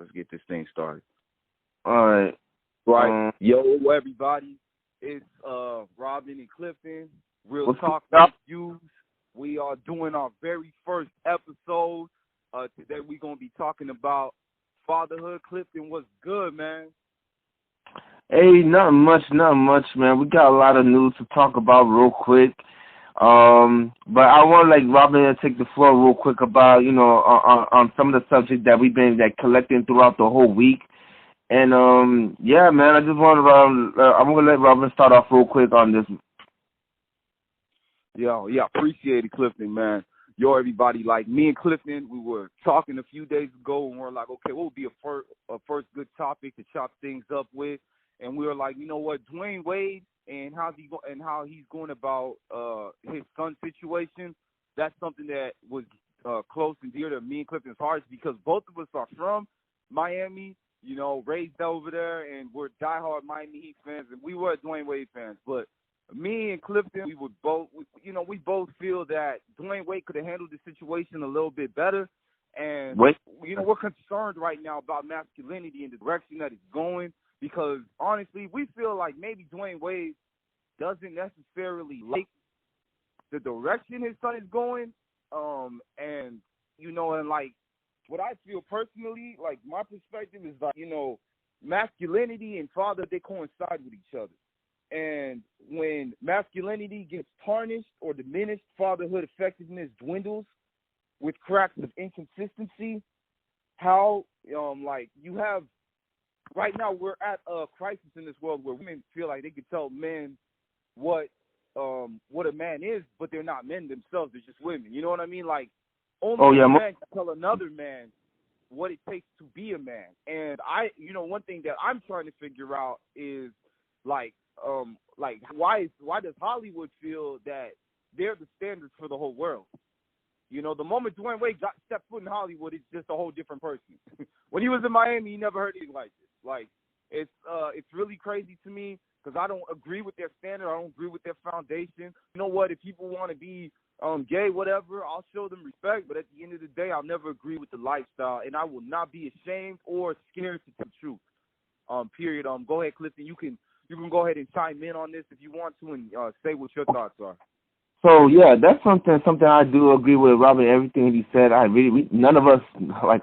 Let's get this thing started. All right. Right. Yo, everybody. It's Robin and Clifton. Real Talk Views. We are doing our very first episode. Today we're going to be talking about fatherhood. Clifton, what's good, man? Hey, nothing much, man. We got a lot of news to talk about real quick. But I want Robin to take the floor real quick about, on some of the subjects that we've been collecting throughout the whole week. And yeah, man, I just want I'm gonna let Robin start off real quick on this. Yeah, appreciate it, Clifton, man. Yo, everybody, like me and Clifton, we were talking a few days ago, and we're like, okay, what would be a first good topic to chop things up with? And we were like, you know what, Dwayne Wade and how he's going about his son's situation. That's something that was close and dear to me and Clifton's hearts because both of us are from Miami. Raised over there, and we're diehard Miami Heat fans, and we were Dwayne Wade fans. But me and Clifton, we both feel that Dwayne Wade could have handled the situation a little bit better. And, we're concerned right now about masculinity and the direction that it's going because, honestly, we feel like maybe Dwayne Wade doesn't necessarily like the direction his son is going. What I feel personally, like my perspective is like, masculinity and father, they coincide with each other. And when masculinity gets tarnished or diminished, fatherhood effectiveness dwindles with cracks of inconsistency. How, you have, right now we're at a crisis in this world where women feel like they can tell men what a man is, but they're not men themselves. They're just women. You know what I mean? Like, only a man can tell another man what it takes to be a man. And one thing that I'm trying to figure out is why does Hollywood feel that they're the standards for the whole world? The moment Dwayne Wade stepped foot in Hollywood, it's just a whole different person. When he was in Miami, you never heard anything like this. Like, it's really crazy to me because I don't agree with their standard. I don't agree with their foundation. You know what? If people want to be gay, whatever, I'll show them respect, but at the end of the day, I'll never agree with the lifestyle, and I will not be ashamed or scared to tell the truth. Period. Go ahead, Clifton. You can go ahead and chime in on this if you want to and say what your thoughts are. So yeah, that's something I do agree with Robin. Everything he said, none of us,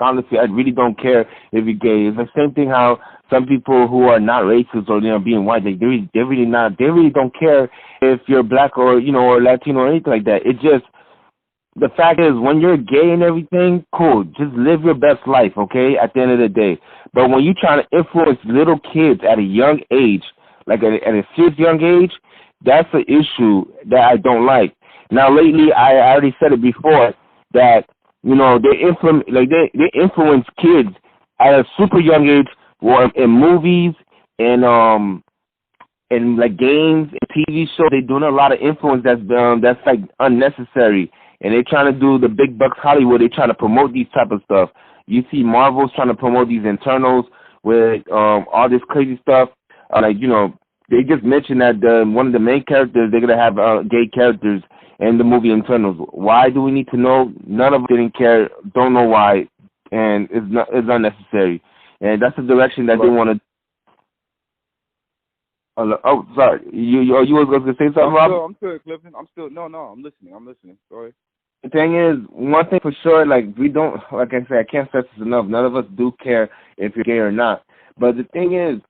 honestly, I really don't care if you're gay. It's the same thing how some people who are not racist or being white, they really don't care if you're black or or Latino or anything like that. It just, the fact is, when you're gay and everything, cool, just live your best life, okay? At the end of the day, but when you're trying to influence little kids at a young age, at a serious young age, that's an issue that I don't like. Now, lately, I already said it before that they influence kids at a super young age, in movies and games and TV shows. They're doing a lot of influence that's unnecessary, and they're trying to do the big bucks Hollywood. They're trying to promote these type of stuff. You see Marvel's trying to promote these internals with all this crazy stuff. They just mentioned that one of the main characters, they're going to have gay characters in the movie Internals. Why do we need to know? None of us didn't care, don't know why, and it's unnecessary. And that's the direction that they want to. Oh, sorry. You was going to say something, Rob? I'm still, Clifton. I'm listening. Go ahead. The thing is, one thing for sure, we don't, like I said, I can't stress this enough. None of us do care if you're gay or not. But the thing is,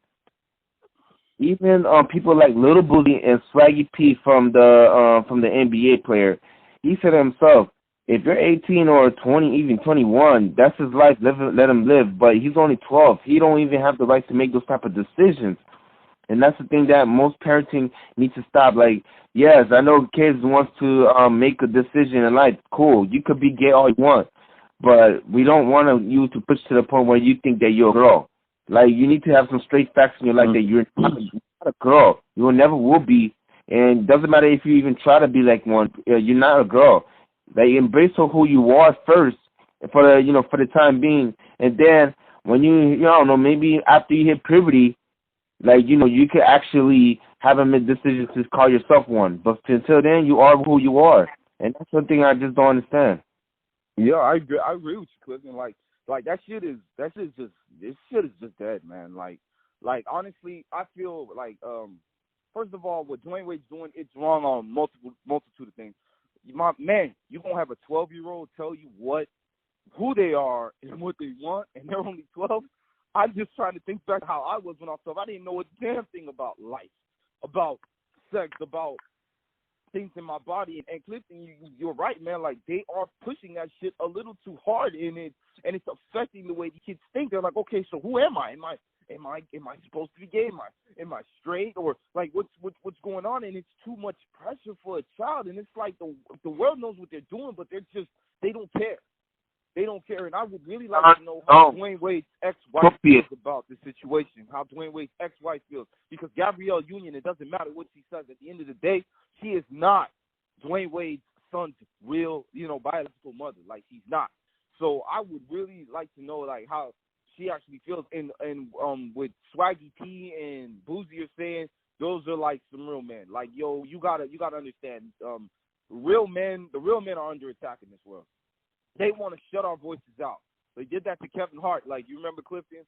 even people like Little Booty and Swaggy P from the NBA player, he said himself, if you're 18 or 20, even 21, that's his life. Let him live. But he's only 12. He don't even have the right to make those type of decisions. And that's the thing that most parenting needs to stop. Yes, I know kids wants to make a decision in life. Cool, you could be gay all you want, but we don't want you to push to the point where you think that you're a girl. You need to have some straight facts in your life that you're not a girl. You never will be, and doesn't matter if you even try to be like one. You're not a girl. Embrace who you are first for the time being, and then when you don't know, maybe after you hit puberty, you could actually have a decision to call yourself one. But until then, you are who you are, and that's one thing I just don't understand. Yeah, I agree with you, Clifton. Like this shit is just dead, man. Like honestly, I feel like first of all, what Dwayne Wade's doing, it's wrong on multitude of things. My man, you gonna have a 12-year-old tell you who they are and what they want, and they're only 12. I'm just trying to think back how I was when I was 12. I didn't know a damn thing about life, about sex, about things in my body. And Clifton, you're right, man. Like, they are pushing that shit a little too hard in it, and it's affecting the way the kids think. They're like, okay, so who am I? Am I supposed to be gay? Am I straight? Or like, what's going on? And it's too much pressure for a child. And it's like the world knows what they're doing, but they don't care. They don't care. And I would really like to know how Dwayne Wade's ex-wife feels about this situation, how Dwayne Wade's ex-wife feels. Because Gabrielle Union, it doesn't matter what she says. At the end of the day, she is not Dwayne Wade's son's real, biological mother. Like, she's not. So I would really like to know, like, how she actually feels. And with Swaggy P and Boozy are saying, those are like some real men. Like, yo, you gotta understand, the real men are under attack in this world. They want to shut our voices out. They did that to Kevin Hart. Like, you remember Clifton?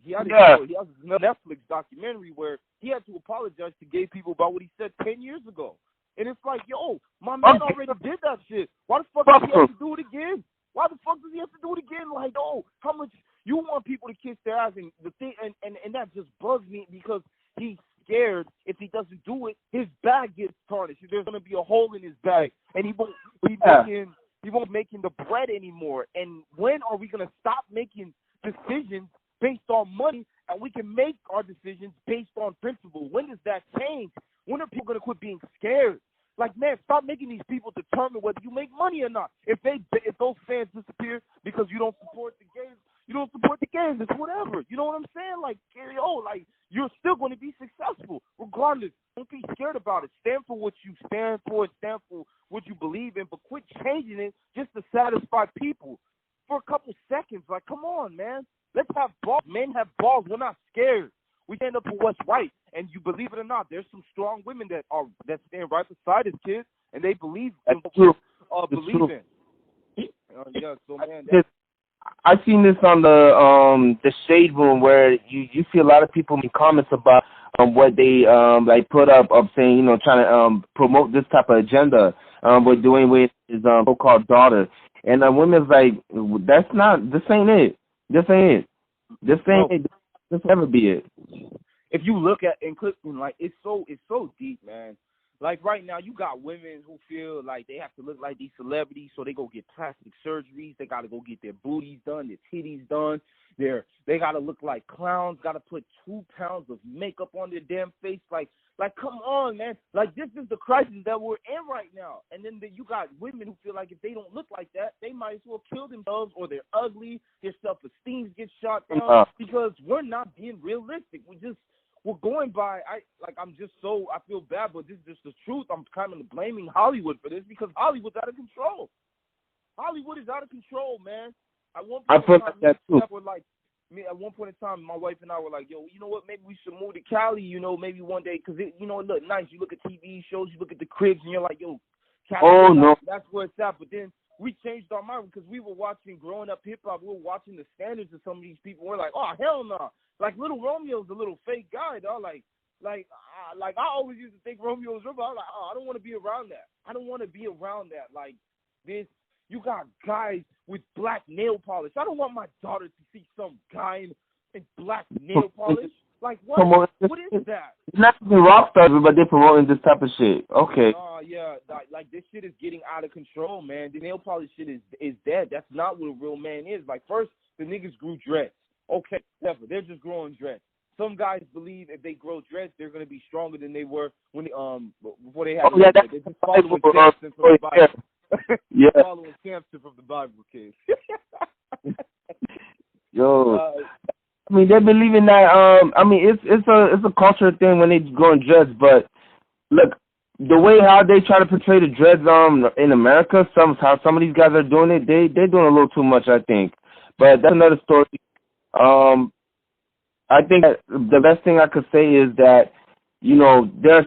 He has a Netflix documentary where he had to apologize to gay people about what he said 10 years ago. And it's like, yo, my man already did that shit. Why the fuck does he have to do it again? Why the fuck does he have to do it again? Like, oh, how much you want people to kiss their ass? And the thing, and that just bugs me because he's scared if he doesn't do it, his bag gets tarnished. There's gonna be a hole in his bag, and he won't making the bread anymore. And when are we gonna stop making decisions based on money, and we can make our decisions based on principle? When does that change? When are people gonna quit being scared? Like, man, stop making these people determine whether you make money or not. If those fans disappear because you don't support the games, it's whatever. You know what I'm saying? Like, like, you're still going to be successful regardless. Don't be scared about it. Stand for what you stand for. Stand for what you believe in, but quit changing it just to satisfy people for a couple seconds. Like, come on, man. Let's have balls. Men have balls. We're not scared. We stand up for what's right. And you believe it or not, there's some strong women that stand right beside us, kids, and they believe in what we believe in. Yeah, so, man, I've seen this on the Shade Room where you see a lot of people make comments about what they like put up of saying, trying to promote this type of agenda with Dwayne Wade his so-called daughter. And women's like, this ain't it. This ain't it. This will never be it. If you look at in Clifton, like, it's so deep, man. Like, right now, you got women who feel like they have to look like these celebrities, so they go get plastic surgeries. They got to go get their booties done, their titties done. They got to look like clowns, got to put 2 pounds of makeup on their damn face. Like, come on, man. Like, this is the crisis that we're in right now. And then you got women who feel like if they don't look like that, they might as well kill themselves, or they're ugly, their self-esteem gets shot down because we're not being realistic. We're going by, I feel bad, but this is just the truth. I'm kind of blaming Hollywood for this because Hollywood's out of control. Hollywood is out of control, man. At one point in time, my wife and I were like, yo, you know what, maybe we should move to Cali, maybe one day, because it look nice. You look at TV shows, you look at the cribs, and you're like, yo, Cali, that's where it's at. But then we changed our mind because we were watching growing up hip-hop. We were watching the standards of some of these people. We're like, oh, hell no. Like, Little Romeo's a little fake guy, dog. Like I always used to think Romeo was real, but I was like, oh, I don't want to be around that. I don't want to be around that. Like, this, you got guys with black nail polish. I don't want my daughter to see some guy in black nail polish. Like, what? What is that? It's not even rock stars, but they're promoting this type of shit. Okay. Yeah. Like, this shit is getting out of control, man. The nail polish shit is dead. That's not what a real man is. Like, first, the niggas grew dreads. Okay, whatever. They're just growing dreads. Some guys believe if they grow dreads, they're gonna be stronger than they were when before they had. They're just following Samson from the Bible. Yeah. Following Samson from the Bible, kids. Yo. I mean, they believe in that. I mean, it's a cultural thing when they growing dreads, but look, the way how they try to portray the dreads in America, how some of these guys are doing it, they're doing a little too much, I think. But that's another story. I think that the best thing I could say is that, there are